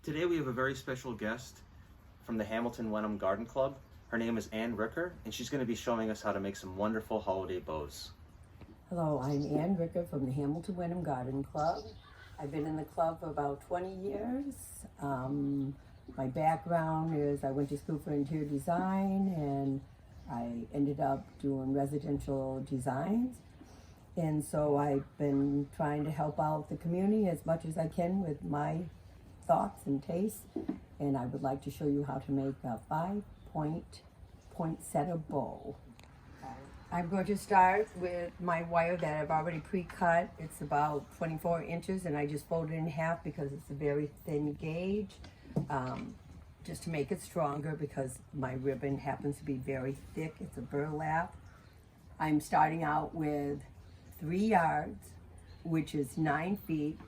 Today we have a very special guest from the Hamilton-Wenham Garden Club. Her name is Ann Ricker, and she's going to be showing us how to make some wonderful holiday bows. Hello, I'm Ann Ricker from the Hamilton-Wenham Garden Club. I've been in the club for about 20 years. My background is I went to school for interior design and I ended up doing residential designs. And so I've been trying to help out the community as much as I can with my thoughts and tastes. And I would like to show you how to make a 5-point poinsettia bow. I'm going to start with my wire that I've already pre-cut. It's about 24 inches and I just fold it in half because it's a very thin gauge, just to make it stronger because my ribbon happens to be very thick. It's a burlap. I'm starting out with 3 yards, which is 9 feet.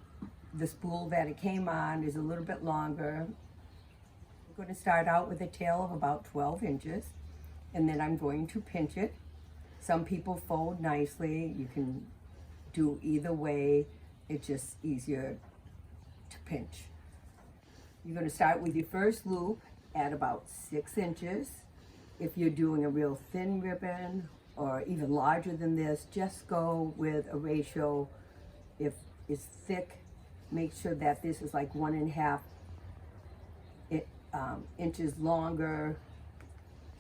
The spool that it came on is a little bit longer. I'm going to start out with a tail of about 12 inches and then I'm going to pinch it. Some people fold nicely. You can do either way. It's just easier to pinch. You're going to start with your first loop at about 6 inches. If you're doing a real thin ribbon or even larger than this, just go with a ratio. If it's thick, make sure that this is like 1.5 inches longer,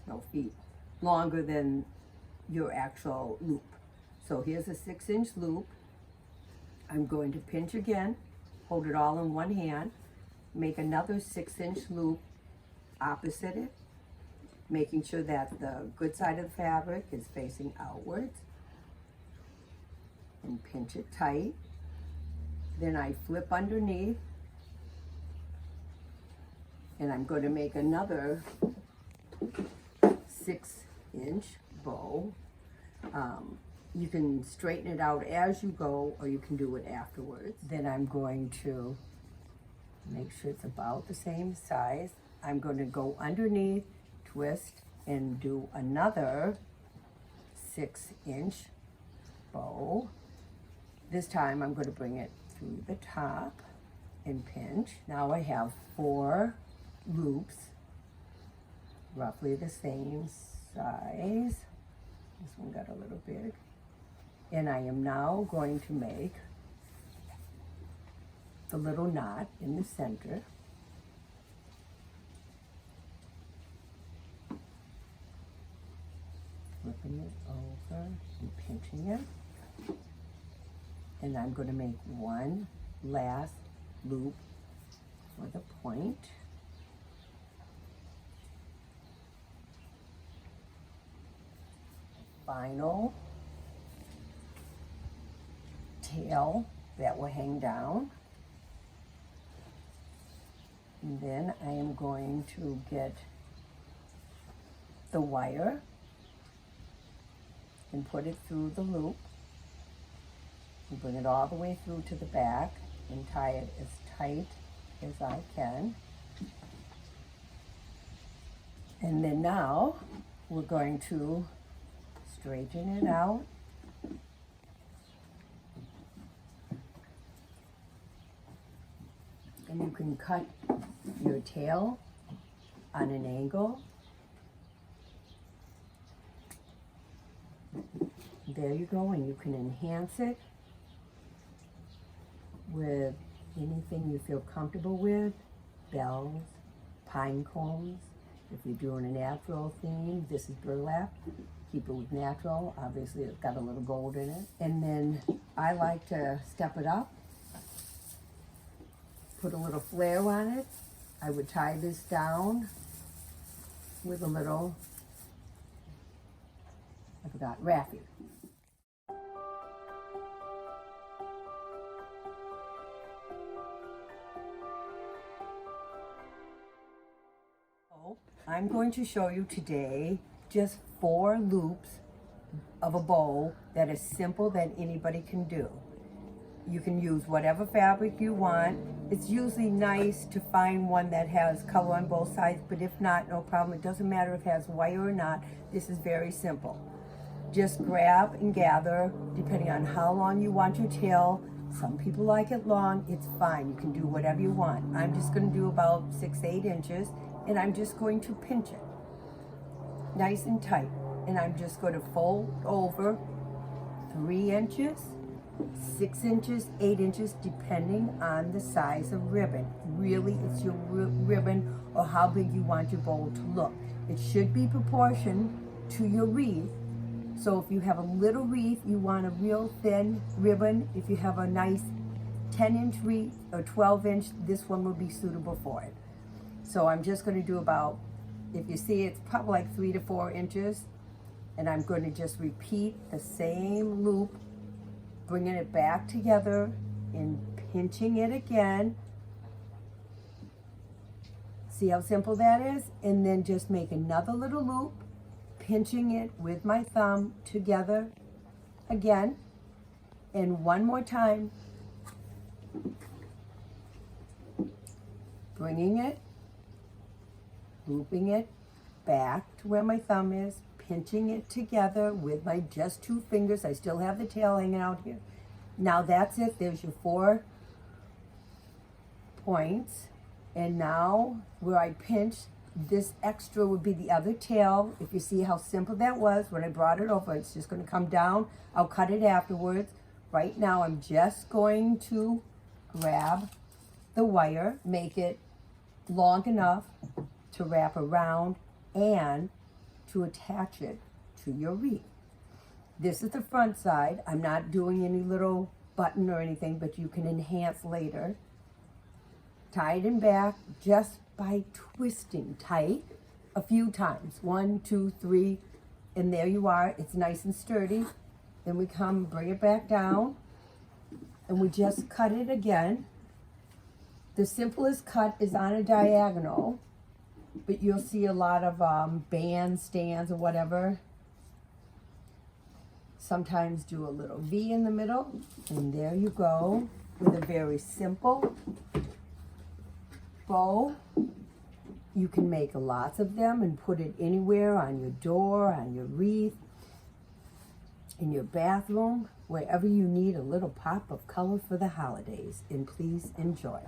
no, feet, longer than your actual loop. So here's a 6-inch loop. I'm going to pinch again, hold it all in one hand, make another 6-inch loop opposite it, making sure that the good side of the fabric is facing outwards, and pinch it tight. Then I flip underneath, and I'm going to make another 6-inch bow. You can straighten it out as you go or you can do it afterwards. Then I'm going to make sure it's about the same size. I'm going to go underneath, twist, and do another 6-inch bow. This time I'm going to bring it through the top and pinch. Now I have 4 loops, roughly the same size. This one got a little big. And I am now going to make the little knot in the center. Flipping it over and pinching it. And I'm going to make one last loop for the point. Final tail that will hang down. And then I am going to get the wire and put it through the loop and bring it all the way through to the back and tie it as tight as I can. And then now we're going to straighten it out. And you can cut your tail on an angle. There you go, and you can enhance it with anything you feel comfortable with. Bells, pine cones. If you're doing a natural theme, this is burlap. Keep it with natural. Obviously, it's got a little gold in it. And then I like to step it up, put a little flare on it. I would tie this down with a little, I forgot, raffia. I'm going to show you today just 4 loops of a bow that is simple that anybody can do. You can use whatever fabric you want. It's usually nice to find one that has color on both sides, but if not, no problem. It doesn't matter if it has wire or not. This is very simple. Just grab and gather, depending on how long you want your tail, Some people like it long, it's fine. You can do whatever you want. I'm just going to do about 6-8 inches, and I'm just going to pinch it nice and tight. And I'm just going to fold over 3 inches, 6 inches, 8 inches, depending on the size of ribbon. Really, it's your ribbon or how big you want your bowl to look. It should be proportioned to your wreath. So if you have a little wreath, you want a real thin ribbon. If you have a nice 10-inch wreath or 12-inch, this one will be suitable for it. So I'm just going to do about, if you see, it's probably like 3 to 4 inches. And I'm going to just repeat the same loop, bringing it back together and pinching it again. See how simple that is? And then just make another little loop, pinching it with my thumb together again. And one more time, bringing it, looping it back to where my thumb is, pinching it together with my just 2 fingers. I still have the tail hanging out here. Now that's it. There's your 4 points. And now where I pinched, this extra would be the other tail. If you see how simple that was, when I brought it over, it's just going to come down. I'll cut it afterwards. Right now I'm just going to grab the wire, make it long enough to wrap around and to attach it to your wreath. This is the front side. I'm not doing any little button or anything, but you can enhance later. Tie it in back just by twisting tight a few times. 1, 2, 3, and there you are. It's nice and sturdy. Then we come, bring it back down, and we just cut it again. The simplest cut is on a diagonal, but you'll see a lot of band stands or whatever sometimes do a little V in the middle, and there you go with a very simple bow. You can make lots of them and put it anywhere, on your door, on your wreath, in your bathroom, wherever you need a little pop of color for the holidays. And please enjoy.